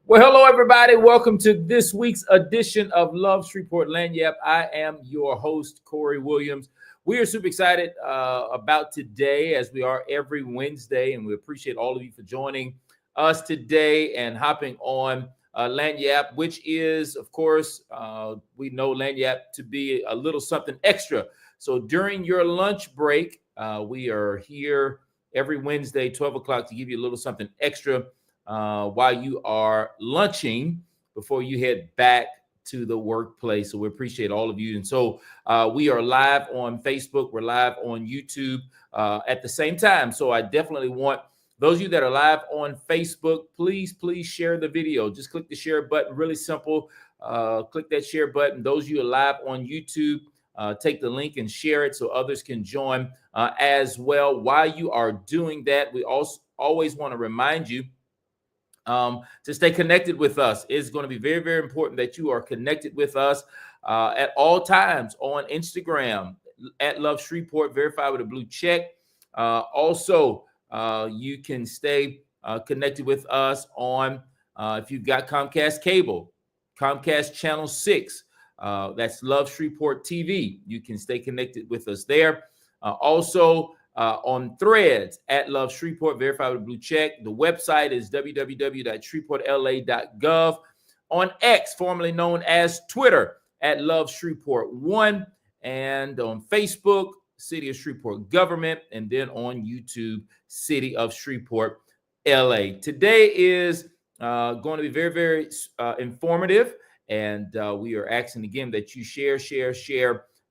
Well, hello, everybody. Welcome to this week's edition of Love Shreveport Lagniappe. I am your host, Corey Williams. We are super excited about today, as we are every Wednesday, and we appreciate all of you for joining us today and hopping on Lagniappe, which is, of course, we know Lagniappe to be a little something extra. So during your lunch break, we are here every Wednesday, 12 o'clock, to give you a little something extra while you are lunching before you head back to the workplace. So we appreciate all of you. And so we are live on Facebook. We're live on YouTube at the same time. So I definitely want those of you that are live on Facebook, please share the video. Just click the share button. Really simple. Click that share button. Those of you are live on YouTube, take the link and share it so others can join as well. While you are doing that, we also always want to remind you to stay connected with us. It's going to be very, very important that you are connected with us at all times on Instagram at Love Shreveport, verified with a blue check. Also, you can stay connected with us on if you've got Comcast cable, Comcast Channel 6. That's Love Shreveport TV. You can stay connected with us there. Also, on Threads at Love Shreveport, verified with a blue check. The website is www.shreveportla.gov. On X, formerly known as Twitter, at Love Shreveport 1. And on Facebook, City of Shreveport Government. And then on YouTube, City of Shreveport, LA. Today is going to be very, very informative. And we are asking again that you share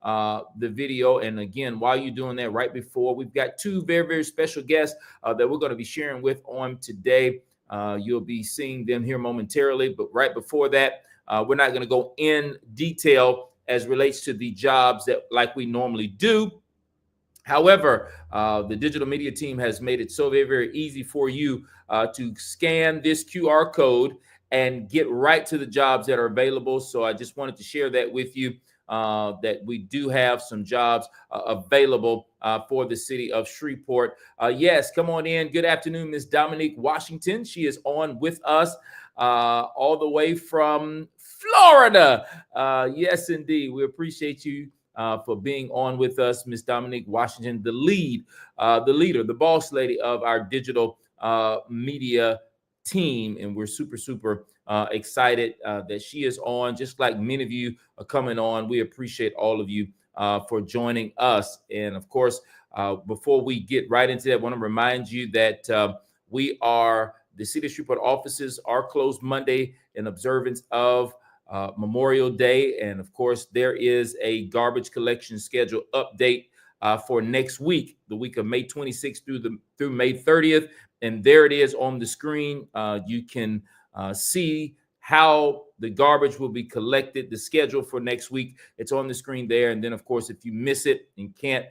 the video. And again, while you're doing that, right before, we've got two very, very special guests that we're going to be sharing with on today. You'll be seeing them here momentarily, but right before that, we're not going to go in detail as relates to the jobs that like we normally do. However, the digital media team has made it so very, very easy for you to scan this QR code and get right to the jobs that are available. So I just wanted to share that with you. That we do have some jobs available for the city of Shreveport. Yes, come on in. Good afternoon, Miss Dominique Washington. She is on with us all the way from Florida. Yes, indeed. We appreciate you for being on with us, Miss Dominique Washington, the leader, the boss lady of our digital media team. And we're super excited that she is on, just like many of you are coming on. We appreciate all of you for joining us. And of course, before we get right into that, I want to remind you that the City of Shreveport offices are closed Monday in observance of Memorial Day. And of course, there is a garbage collection schedule update for next week, the week of May 26th through May 30th. And there it is on the screen. You can see how the garbage will be collected, the schedule for next week. It's on the screen there. And then, of course, if you miss it and can't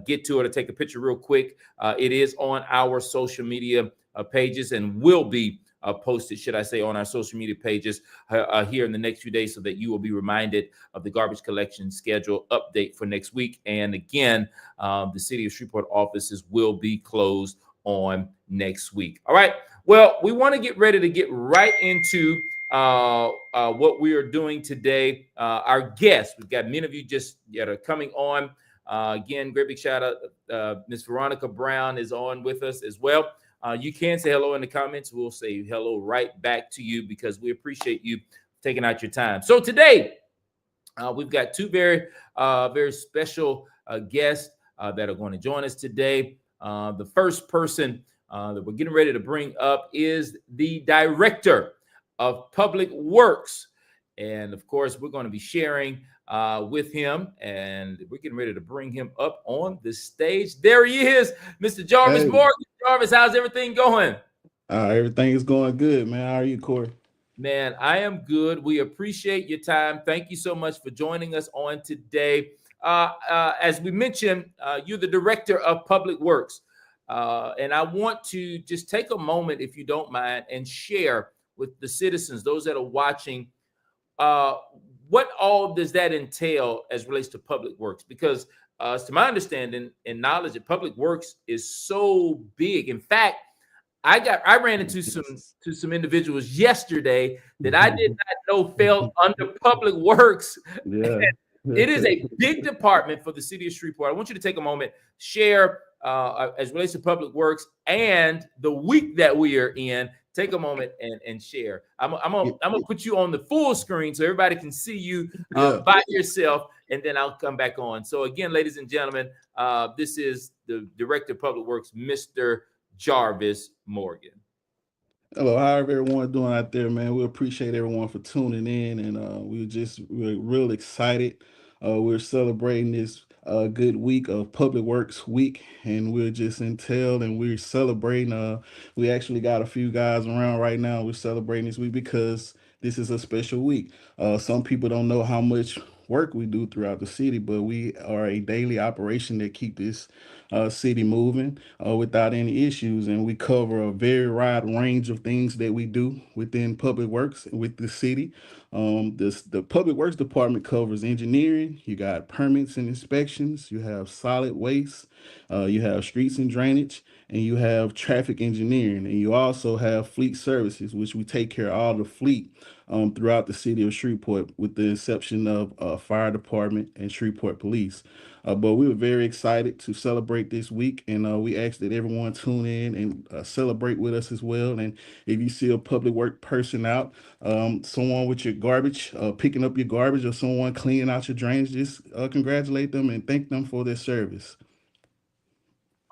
get to it or take a picture real quick, it is on our social media pages and will be posted, should I say, on our social media pages here in the next few days so that you will be reminded of the garbage collection schedule update for next week. And again, the City of Shreveport offices will be closed on next week. All right. Well, we want to get ready to get right into what we are doing today. Our guests, we've got many of you just that are coming on. Again, great big shout out. Miss Veronica Brown is on with us as well. You can say hello in the comments. We'll say hello right back to you because we appreciate you taking out your time. So today, we've got two very special guests that are going to join us today. The first person that we're getting ready to bring up is the Director of Public Works. And of course, we're going to be sharing with him, and we're getting ready to bring him up on the stage. There he is, Mr. Jarvis Morgan. Jarvis, how's everything going? Everything is going good, man. How are you, Corey? Man, I am good. We appreciate your time. Thank you so much for joining us on today. As we mentioned, you're the Director of Public Works. And I want to just take a moment, if you don't mind, and share with the citizens, those that are watching, what all does that entail as relates to public works? Because to my understanding and knowledge, that public works is so big. In fact, I ran into some individuals yesterday that I did not know fell under public works. Yeah. It is a big department for the city of Shreveport. I want you to take a moment, share as relates to public works and the week that we are in. Take a moment and share. I'm gonna put you on the full screen so everybody can see you Yeah. by yourself, and then I'll come back on. So again, ladies and gentlemen, this is the Director of Public Works, Mr. Jarvis Morgan. Hello, how everyone doing out there, man? We appreciate everyone for tuning in, and we're real excited. We're celebrating this good week of Public Works Week, and we're just in tail, and we're celebrating. We actually got a few guys around right now. We're celebrating this week because this is a special week. Some people don't know how much work we do throughout the city, but we are a daily operation that keep this city moving without any issues. And we cover a very wide range of things that we do within public works with the city. The public works department covers engineering. You got permits and inspections. You have solid waste. You have streets and drainage, and you have traffic engineering, and you also have fleet services, which we take care of all the fleet throughout the city of Shreveport, with the exception of fire department and Shreveport police. But we were very excited to celebrate this week, and we ask that everyone tune in and celebrate with us as well. And if you see a public work person out, someone with your garbage, picking up your garbage, or someone cleaning out your drains, just congratulate them and thank them for their service.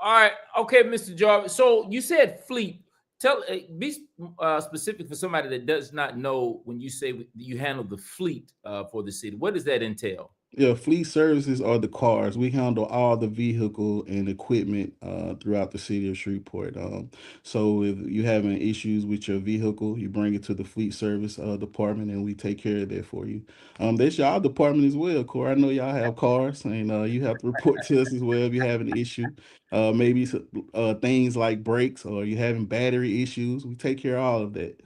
All right, okay, Mr. Jarvis. So you said fleet. Be specific for somebody that does not know when you say you handle the fleet for the city. What does that entail? Yeah, fleet services are the cars. We handle all the vehicle and equipment throughout the city of Shreveport. So if you having issues with your vehicle, you bring it to the fleet service department, and we take care of that for you. That's y'all department as well, Corey. I know y'all have cars, and you have to report to us as well if you have an issue. Maybe things like brakes, or you having battery issues. We take care of all of that.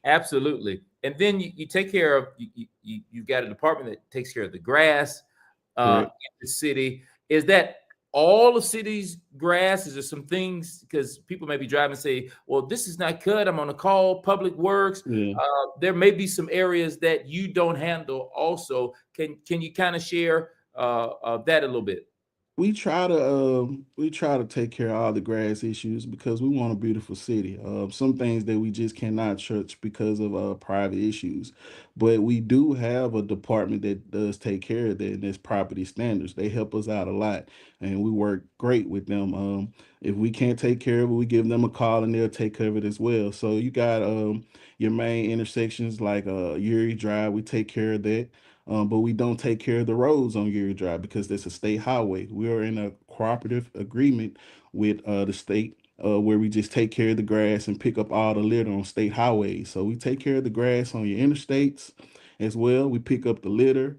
Absolutely. And then you take care of you've got a department that takes care of the grass in Correct. the city. Is that all the city's grass? Is there some things because people may be driving and say, "Well, this is not cut. I'm on a call, Public Works." Yeah. There may be some areas that you don't handle. Also, can you kind of share that a little bit? We try to take care of all the grass issues because we want a beautiful city. Some things that we just cannot touch because of private issues, but we do have a department that does take care of that, and that's property standards. They help us out a lot, and we work great with them. If we can't take care of it, we give them a call, and they'll take care of it as well. So you got your main intersections like Uri Drive. We take care of that. But we don't take care of the roads on Erie Drive because that's a state highway. We are in a cooperative agreement with the state where we just take care of the grass and pick up all the litter on state highways. So we take care of the grass on your interstates as well. We pick up the litter.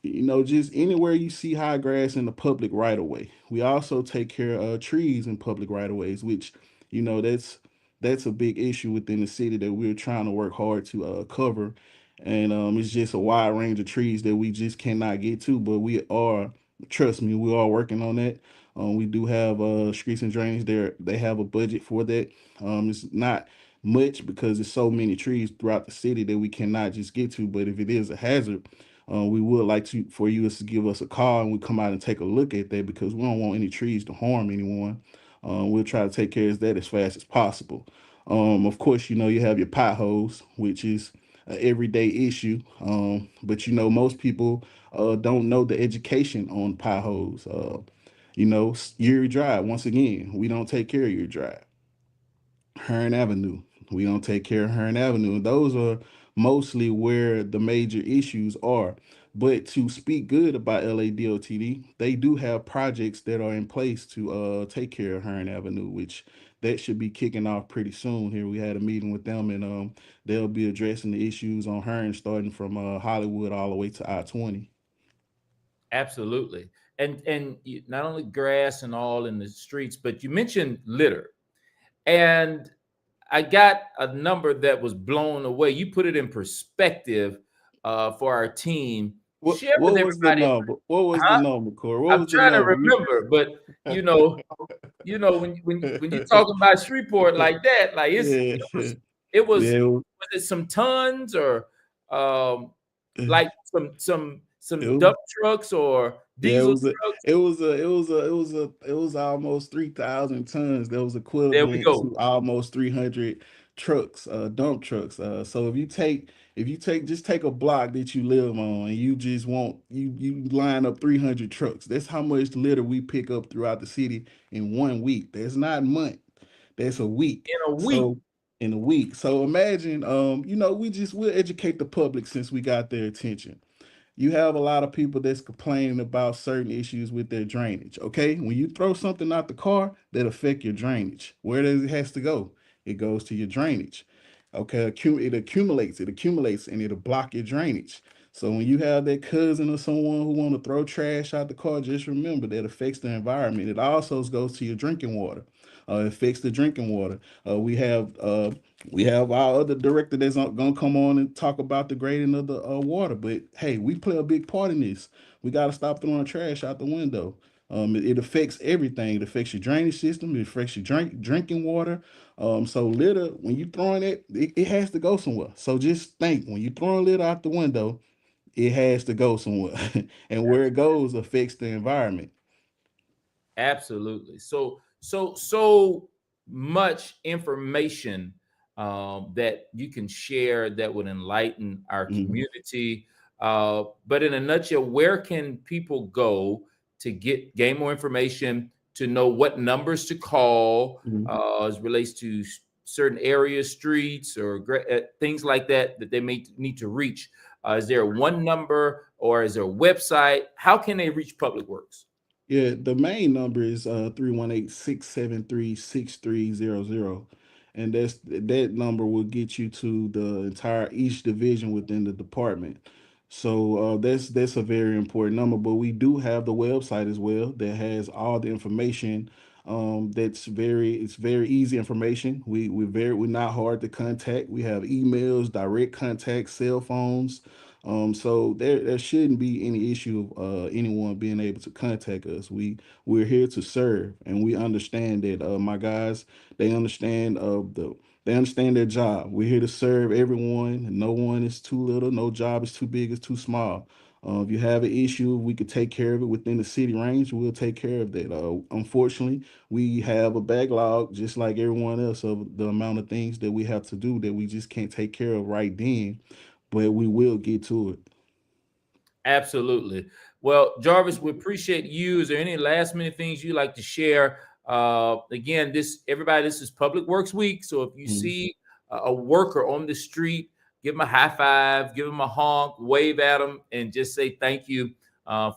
Just anywhere you see high grass in the public right of way. We also take care of trees in public right of ways, which that's a big issue within the city that we're trying to work hard to cover. And it's just a wide range of trees that we just cannot get to, but we are, trust me, we are working on that. We do have streets and drainage there. They have a budget for that. It's not much because there's so many trees throughout the city that we cannot just get to. But if it is a hazard, we would like to for you to give us a call, and we come out and take a look at that because we don't want any trees to harm anyone. We'll try to take care of that as fast as possible. Of course, you have your potholes, which is an everyday issue. But most people don't know the education on potholes. Erie Drive, once again, we don't take care of Erie Drive. Hearn Avenue, we don't take care of Hearn Avenue. And those are mostly where the major issues are. But to speak good about LADOTD, they do have projects that are in place to take care of Hearn Avenue, which that should be kicking off pretty soon. Here we had a meeting with them, and they'll be addressing the issues on Hearn starting from Hollywood all the way to I-20. Absolutely. And not only grass and all in the streets, but you mentioned litter. And I got a number that was blown away. You put it in perspective for our team. share what with was the everybody. number? What was the Huh? number, Corey? What I'm was the trying to number? remember, but you know, when you talking about Shreveport like that, like Yeah, it was yeah, was it some tons or um like some it, dump trucks or yeah, diesel trucks? it was almost 3,000 tons. That was There we equivalent go. to almost 300 trucks, dump trucks. So if you take just take a block that you live on and you just want you line up 300 trucks. That's how much litter we pick up throughout the city in 1 week. That's not a month. That's a week. In a week. So in a week. So imagine, we'll educate the public since we got their attention. You have a lot of people that's complaining about certain issues with their drainage. Okay, when you throw something out the car that affect your drainage, where does it has to go? It goes to your drainage. Okay, it accumulates, and it'll block your drainage. So when you have that cousin or someone who want to throw trash out the car, just remember that affects the environment. It also goes to your drinking water. It affects the drinking water. We have our other director that's gonna come on and talk about the grading of the water. But hey, we play a big part in this. We got to stop throwing trash out the window. It affects everything. It affects your drainage system. It affects your drinking water. So litter, when you throwing it has to go somewhere. So just think when you throwing litter out the window, it has to go somewhere, and where it goes affects the environment. Absolutely. So much information that you can share that would enlighten our Mhm. community. But in a nutshell, where can people go to gain more information, to know what numbers to call Mhm. as relates to certain areas, streets, or things like that that they may need to reach? Is there one number or is there a website? How can they reach Public Works? Yeah, the main number is 318-673-6300. And that number will get you to the entire each division within the department. So that's a very important number. But we do have the website as well that has all the information. It's very easy information. We're not hard to contact. We have emails, direct contact, cell phones. So there shouldn't be any issue of anyone being able to contact us. We're here to serve, and we understand that my guys, they understand they understand their job. We're here to serve everyone, and no one is too little, no job is too big, it's too small. If you have an issue, we could take care of it within the city range. We'll take care of that. Unfortunately, we have a backlog, just like everyone else, of the amount of things that we have to do that we just can't take care of right then, but we will get to it. Absolutely. Well, Jarvis, we appreciate you. Is there any last minute things you like to share? Again, this is Public Works Week. So if you Mhm. see a worker on the street, give them a high five, give them a honk, wave at them, and just say thank you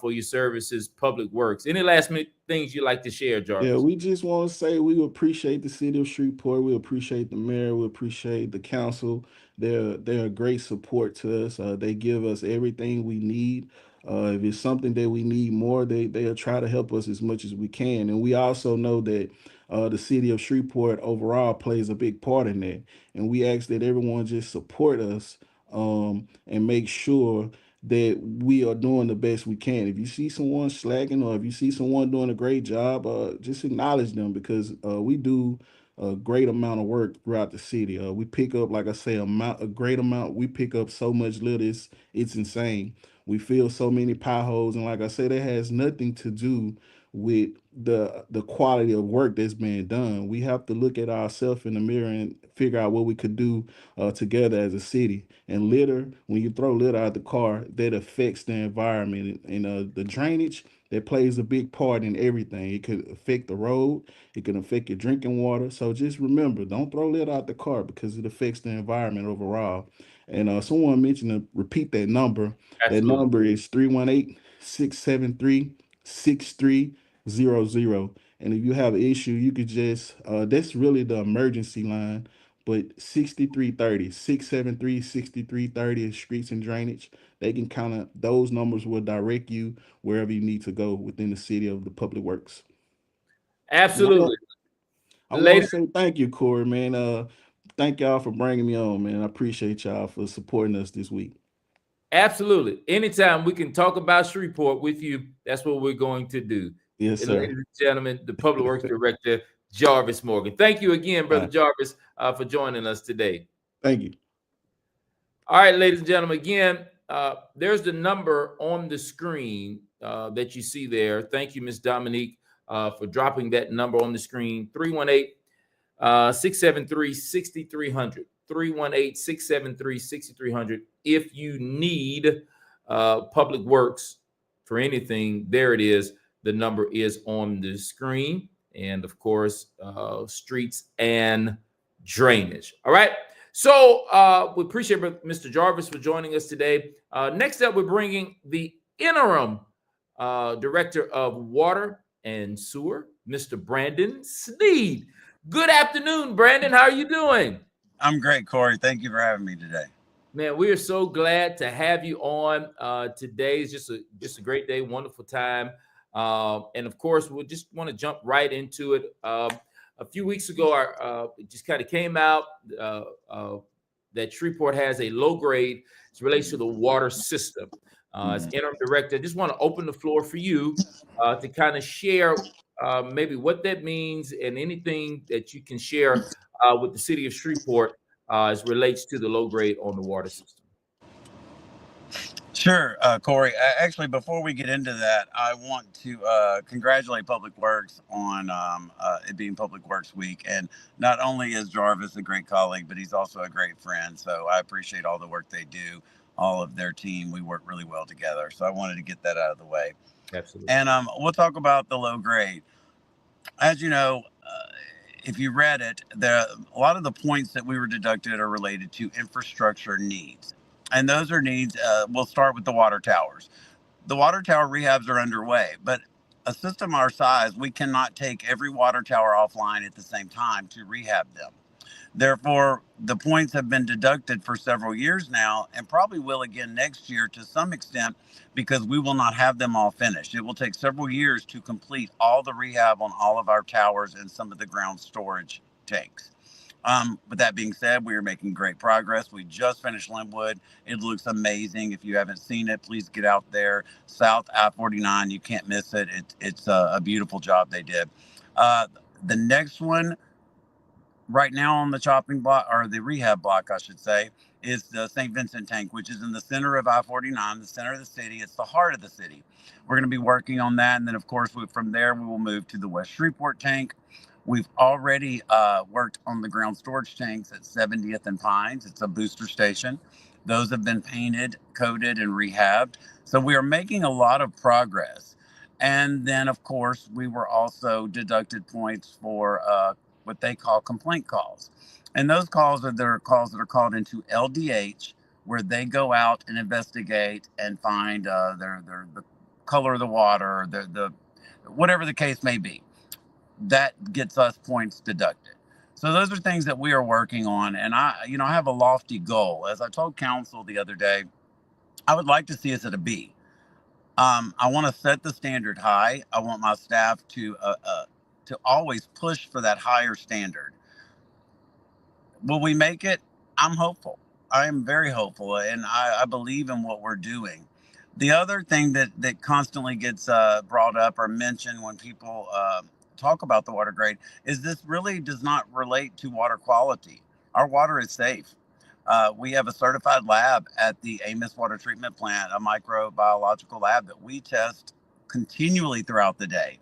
for your services, Public Works. Any last minute things you like to share, Yeah, Jarvis? we just want to say we appreciate the city of Shreveport. We appreciate the mayor. We appreciate the council. They're a great support to us. They give us everything we need. If it's something that we need more, they'll try to help us as much as we can. And we also know that the city of Shreveport overall plays a big part in that. And we ask that everyone just support us and make sure that we are doing the best we can. If you see someone slacking or if you see someone doing a great job, just acknowledge them because we do a great amount of work throughout the city. We pick up, like I say, a great amount. We pick up so much litter, it's insane. We fill so many potholes, and like I said, it has nothing to do with the quality of work that's being done. We have to look at ourselves in the mirror and figure out what we could do together as a city. And litter, when you throw litter out the car, that affects the environment and the drainage. That plays a big part in everything. It could affect the road. It can affect your drinking water. So just remember, don't throw litter out the car because it affects the environment overall. And someone mentioned to repeat that number. That Absolutely. number is 318-673-6300. And if you have an issue, you could just, that's really the emergency line. But 6330, 673, 6330 is streets and drainage. They can kind of, those numbers will direct you wherever you need to go within the city of the public works. And Absolutely. I want Ladies, to say thank you, Corey, man. Thank y'all for bringing me on, man. I appreciate y'all for supporting us this week. Absolutely. Anytime we can talk about Shreveport with you, that's what we're going to do. Yes, And sir. ladies and gentlemen, the Public Works Director, Jarvis Morgan. Thank you again, Brother Jarvis, for joining us today. Thank you. All right, ladies and gentlemen, again, there's the number on the screen that you see there. Thank you, Ms. Dominique, for dropping that number on the screen, 318 673 6300. 318 673 6300. If you need Public Works for anything, there it is. The number is on the screen. And of course, streets and drainage. All right. So we appreciate Mr. Jarvis for joining us today. Next up, we're bringing the interim director of water and sewer, Mr. Brandon Sneed. Good afternoon, Brandon. How are you doing? I'm great, Corey. Thank you for having me today. Man, we are so glad to have you on today. It's just a great day, wonderful time. And of course, we just want to jump right into it. A few weeks ago, it just kind of came out that Shreveport has a low grade as relates to the water system. As interim director, I just want to open the floor for you to kind of share maybe what that means and anything that you can share with the city of Shreveport as relates to the low grade on the water system. Sure, Corey. Actually, before we get into that, I want to congratulate Public Works on it being Public Works Week. And not only is Jarvis a great colleague, but he's also a great friend. So I appreciate all the work they do, all of their team. We work really well together. So I wanted to get that out of the way. Absolutely. And we'll talk about the low grade. As you know, if you read it, a lot of the points that we were deducted are related to infrastructure needs. And those are needs, we'll start with the water towers. The water tower rehabs are underway, but a system our size, we cannot take every water tower offline at the same time to rehab them. Therefore, the points have been deducted for several years now and probably will again next year to some extent because we will not have them all finished. It will take several years to complete all the rehab on all of our towers and some of the ground storage tanks. With that being said, we are making great progress. We just finished Linwood. It looks amazing. If you haven't seen it, please get out there. South I-49, you can't miss it. It's a beautiful job they did. The next one right now on the chopping block, or the rehab block, I should say, is the St. Vincent tank, which is in the center of I-49, the center of the city. It's the heart of the city. We're going to be working on that. And then, of course, from there, we will move to the West Shreveport tank. We've already worked on the ground storage tanks at 70th and Pines. It's a booster station. Those have been painted, coated, and rehabbed. So we are making a lot of progress. And then, of course, we were also deducted points for what they call complaint calls. And those calls are calls that are called into LDH, where they go out and investigate and find the color of the water, the whatever the case may be. That gets us points deducted. So those are things that we are working on. And I have a lofty goal. As I told council the other day, I would like to see us at a B. I want to set the standard high. I want my staff to always push for that higher standard. Will we make it? I'm hopeful. I am very hopeful, and I believe in what we're doing. The other thing that constantly gets brought up or mentioned when people talk about the water grade is this really does not relate to water quality. Our water is safe. We have a certified lab at the Amos Water Treatment Plant, a microbiological lab that we test continually throughout the day.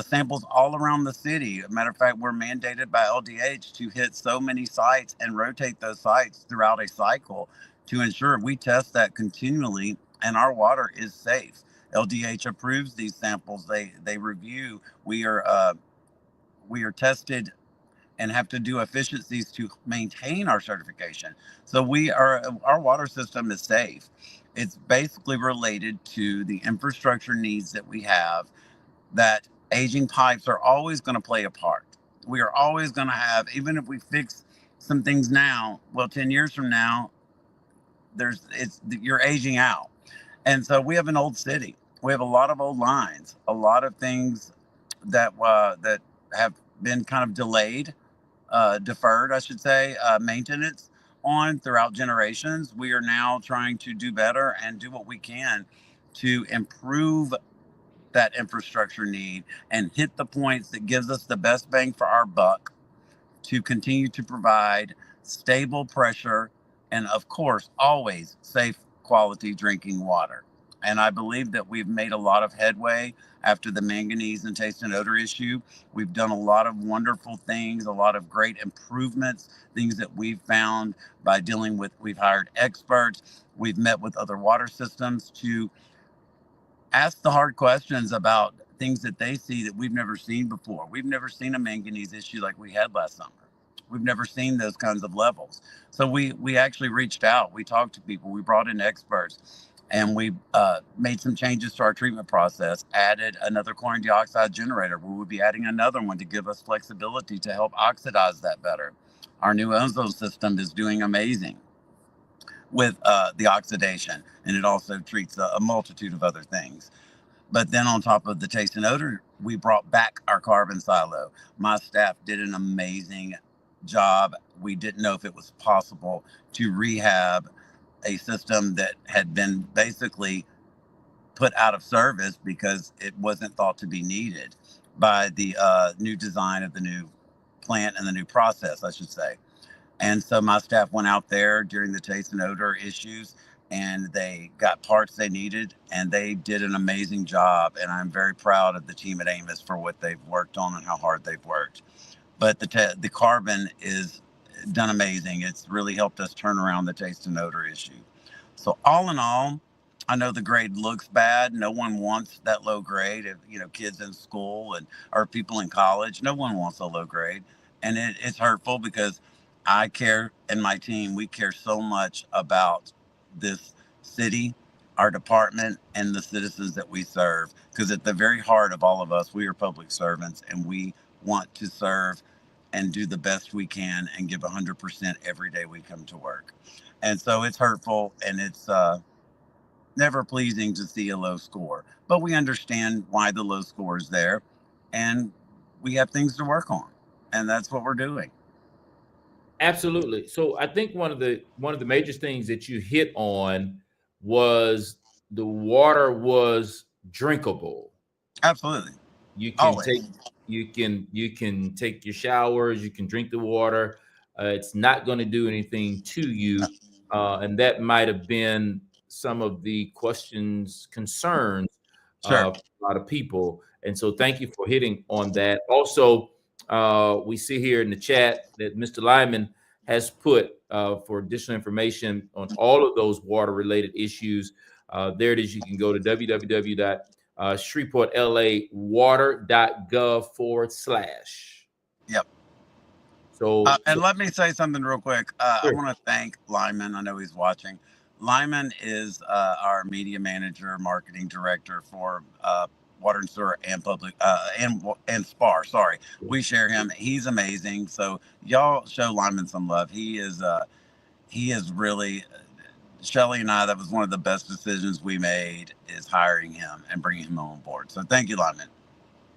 Samples all around the city. Matter of fact, we're mandated by LDH to hit so many sites and rotate those sites throughout a cycle to ensure we test that continually and our water is safe. LDH approves these samples. They review. We are tested and have to do efficiencies to maintain our certification. So our water system is safe. It's basically related to the infrastructure needs that we have, that aging pipes are always going to play a part. We are always going to have, even if we fix some things now, well, 10 years from now, you're aging out. And so we have an old city. We have a lot of old lines, a lot of things that have been kind of deferred, I should say, maintenance on throughout generations, we are now trying to do better and do what we can to improve that infrastructure need and hit the points that gives us the best bang for our buck to continue to provide stable pressure and, of course, always safe quality drinking water. And I believe that we've made a lot of headway after the manganese and taste and odor issue. We've done a lot of wonderful things, a lot of great improvements, things that we've found by dealing with, we've hired experts, we've met with other water systems to ask the hard questions about things that they see that we've never seen before. We've never seen a manganese issue like we had last summer. We've never seen those kinds of levels. So we actually reached out. We talked to people. We brought in experts, and we made some changes to our treatment process. Added another chlorine dioxide generator. We will be adding another one to give us flexibility to help oxidize that better. Our new ozone system is doing amazing with the oxidation, and it also treats a multitude of other things. But then on top of the taste and odor, we brought back our carbon silo. My staff did an amazing job. We didn't know if it was possible to rehab a system that had been basically put out of service because it wasn't thought to be needed by the new design of the new plant and the new process, I should say. And so my staff went out there during the taste and odor issues, and they got parts they needed, and they did an amazing job. And I'm very proud of the team at Amos for what they've worked on and how hard they've worked. But the carbon is done amazing. It's really helped us turn around the taste and odor issue. So all in all, I know the grade looks bad. No one wants that low grade. If, you know, kids in school and or people in college, no one wants a low grade, and it's hurtful because I care and my team, we care so much about this city, our department, and the citizens that we serve. Because at the very heart of all of us, we are public servants, and we want to serve and do the best we can and give 100% every day we come to work. And so it's hurtful, and it's never pleasing to see a low score. But we understand why the low score is there, and we have things to work on. And that's what we're doing. Absolutely. So I think one of the major things that you hit on was the water was drinkable. Absolutely. You can Always. take take your showers, you can drink the water. It's not going to do anything to you, and that might have been some of the questions, concerns Sure. of a lot of people. And so, thank you for hitting on that. Also, we see here in the chat that Mr. Lyman has put for additional information on all of those water-related issues. There it is. You can go to www.shreveportlawater.gov/. Yep. So, and let me say something real quick. sure. I want to thank Lyman. I know he's watching. Lyman is our media manager, marketing director for water and sewer and public and SPAR. Sorry, we share him. He's amazing. So y'all show Lyman some love. He is really. Shelly and I, that was one of the best decisions we made, is hiring him and bringing him on board. So thank you, Lyman.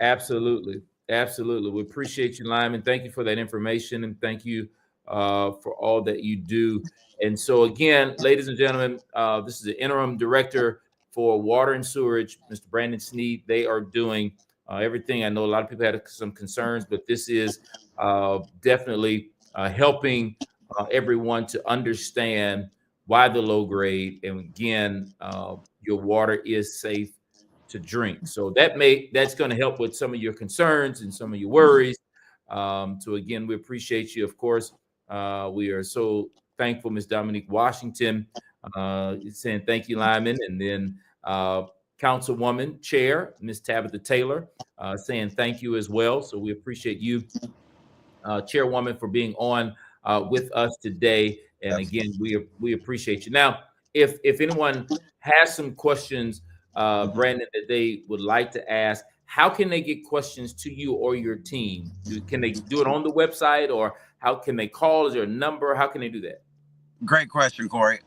Absolutely. Absolutely. We appreciate you, Lyman. Thank you for that information, and thank you for all that you do. And so, again, ladies and gentlemen, this is the interim director for water and sewerage, Mr. Brandon Sneed. They are doing everything. I know a lot of people had some concerns, but this is definitely helping everyone to understand why the low grade. And again, your water is safe to drink. So that's going to help with some of your concerns and some of your worries. So again, we appreciate you. Of course, we are so thankful. Ms. Dominique Washington saying thank you, Lyman, and then Councilwoman Chair Ms. Tabitha Taylor saying thank you as well. So we appreciate you, Chairwoman, for being on with us today. And again, we appreciate you. Now, if anyone has some questions, Brandon, that they would like to ask, how can they get questions to you or your team? Can they do it on the website, or how can they call? Is there a number? How can they do that? Great question, Corey.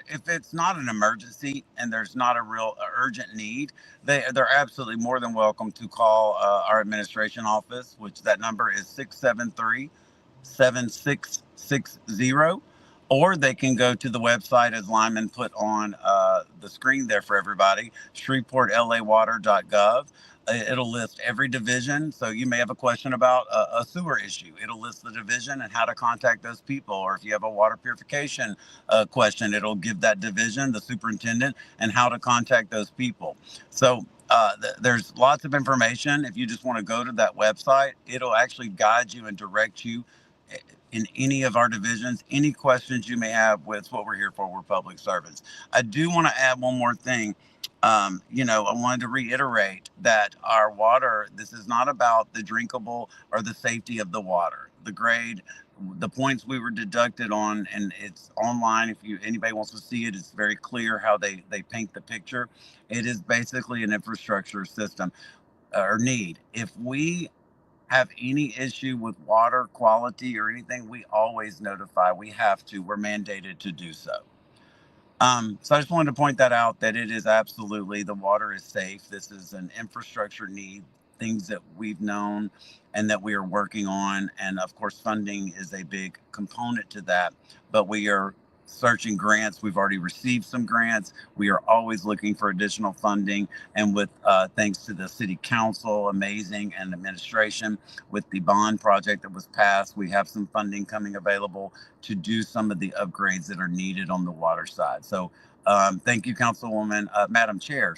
If it's not an emergency and there's not a real urgent need, they're absolutely more than welcome to call our administration office, which that number is 673-7660. or they can go to the website, as Lyman put on the screen there for everybody, shreveportlawater.gov. It'll list every division. So you may have a question about a sewer issue. It'll list the division and how to contact those people. Or if you have a water purification question, it'll give that division, the superintendent, and how to contact those people. So there's lots of information. If you just want to go to that website, it'll actually guide you and direct you in any of our divisions. Any questions you may have, with what we're here for. We're public servants. I do want to add one more thing. I wanted to reiterate that our water, this is not about the drinkable or the safety of the water. The grade, the points we were deducted on, and it's online. If anybody wants to see it, it's very clear how they paint the picture. It is basically an infrastructure system or need. If we have any issue with water quality or anything, we always notify. We have to. We're mandated to do so. So I just wanted to point that out, that it is absolutely, the water is safe. This is an infrastructure need, things that we've known and that we are working on. And of course, funding is a big component to that, but we are searching grants. We've already received some grants. We are always looking for additional funding. And with thanks to the city council, amazing, and administration, with the bond project that was passed, we have some funding coming available to do some of the upgrades that are needed on the water side. So thank you, Councilwoman, Madam Chair,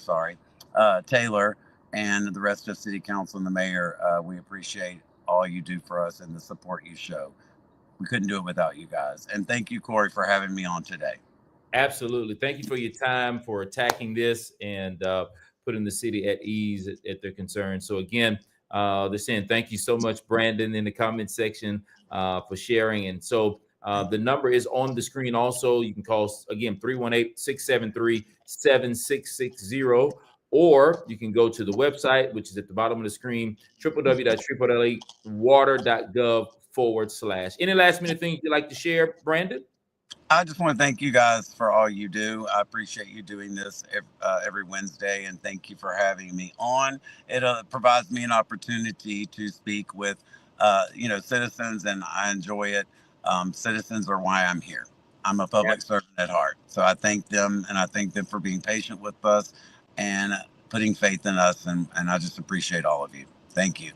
Taylor, and the rest of City Council and the mayor. We appreciate all you do for us and the support you show. We couldn't do it without you guys. And thank you, Corey, for having me on today. Absolutely. Thank you for your time, for attacking this and putting the city at ease at their concerns. So again, they're saying thank you so much, Brandon, in the comment section for sharing. And so the number is on the screen also. You can call, again, 318-673-7660, or you can go to the website, which is at the bottom of the screen, www.shreveportlawater.gov/. Any last minute things you'd like to share, Brandon? I just want to thank you guys for all you do. I appreciate you doing this every Wednesday, and thank you for having me on. It provides me an opportunity to speak with, citizens, and I enjoy it. Citizens are why I'm here. I'm a public servant at heart. So I thank them, and I thank them for being patient with us and putting faith in us, and I just appreciate all of you. Thank you.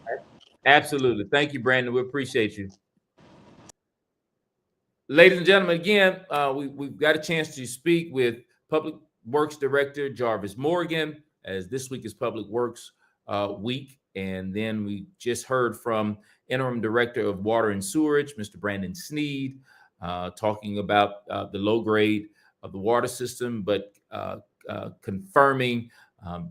Absolutely. Thank you, Brandon. We appreciate you. Ladies and gentlemen, again, we've got a chance to speak with Public Works Director Jarvis Morgan, as this week is Public Works Week. And then we just heard from Interim Director of Water and Sewerage, Mr. Brandon Sneed, talking about the low grade of the water system, but confirming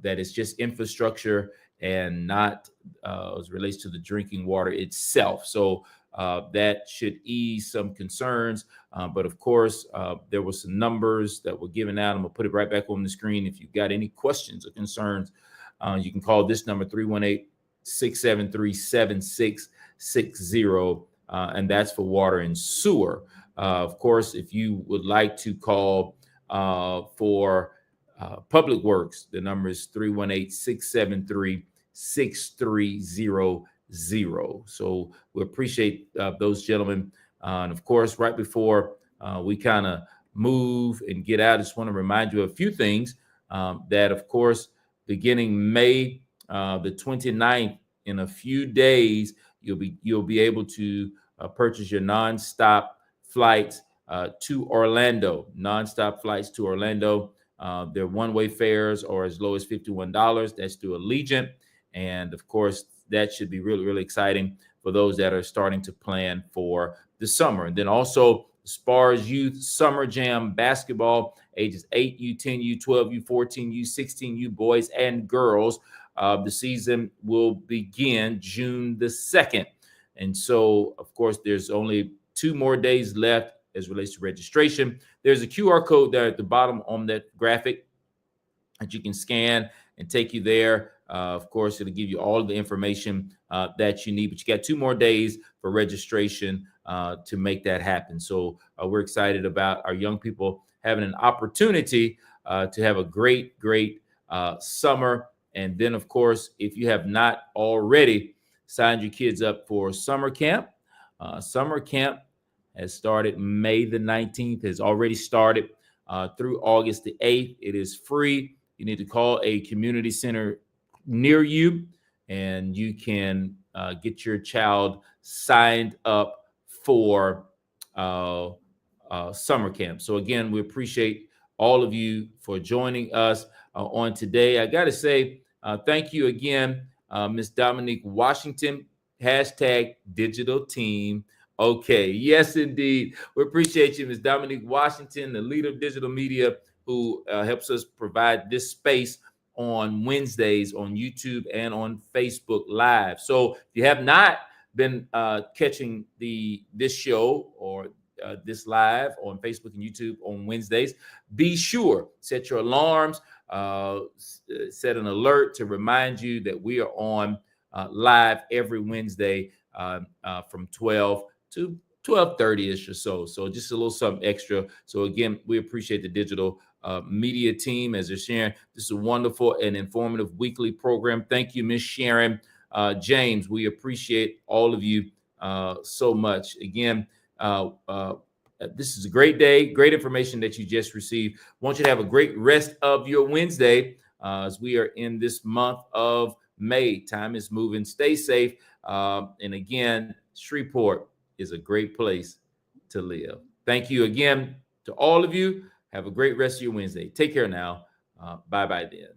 that it's just infrastructure and not as it relates to the drinking water itself. So that should ease some concerns. But of course, there were some numbers that were given out. I'm going to put it right back on the screen. If you've got any questions or concerns, you can call this number, 318-673-7660. And that's for water and sewer. Of course, if you would like to call for Public Works, the number is 318-673-6300. So we appreciate those gentlemen. And of course, right before we kind of move and get out, I just want to remind you of a few things that, of course, beginning May the 29th, in a few days, you'll be able to purchase your nonstop flights to Orlando. Nonstop flights to Orlando. Their one-way fares are as low as $51. That's through Allegiant. And of course, that should be really, really exciting for those that are starting to plan for the summer. And then also Spars Youth Summer Jam Basketball, ages 8U, 10U, 12U, 14U, 16U, boys and girls. The season will begin June the 2nd. And so, of course, there's only 2 more days left as relates to registration. There's a QR code there at the bottom on that graphic that you can scan and take you there. Of course, it'll give you all the information that you need, but you got 2 more days for registration to make that happen. So we're excited about our young people having an opportunity to have a great summer. And then, of course, if you have not already signed your kids up for summer camp has started May the 19th, has already started through August the 8th. It is free. You need to call a community center near you, and you can get your child signed up for summer camp. So again, we appreciate all of you for joining us on today. I got to say thank you again, Ms. Dominique Washington, hashtag digital team. Okay, yes, indeed. We appreciate you, Ms. Dominique Washington, the leader of digital media, who helps us provide this space on Wednesdays on YouTube and on Facebook Live. So if you have not been catching this show or this live on Facebook and YouTube on Wednesdays, be sure set your alarms, set an alert to remind you that we are on live every Wednesday from 12 to 12:30ish or so. So just a little something extra. So again, we appreciate the digital media team as they're sharing. This is a wonderful and informative weekly program. Thank you, Miss Sharon James. We appreciate all of you so much. Again, this is a great day, great information that you just received. I want you to have a great rest of your Wednesday as we are in this month of May. Time is moving. Stay safe. And again, Shreveport is a great place to live. Thank you again to all of you. Have a great rest of your Wednesday. Take care now. Bye-bye then.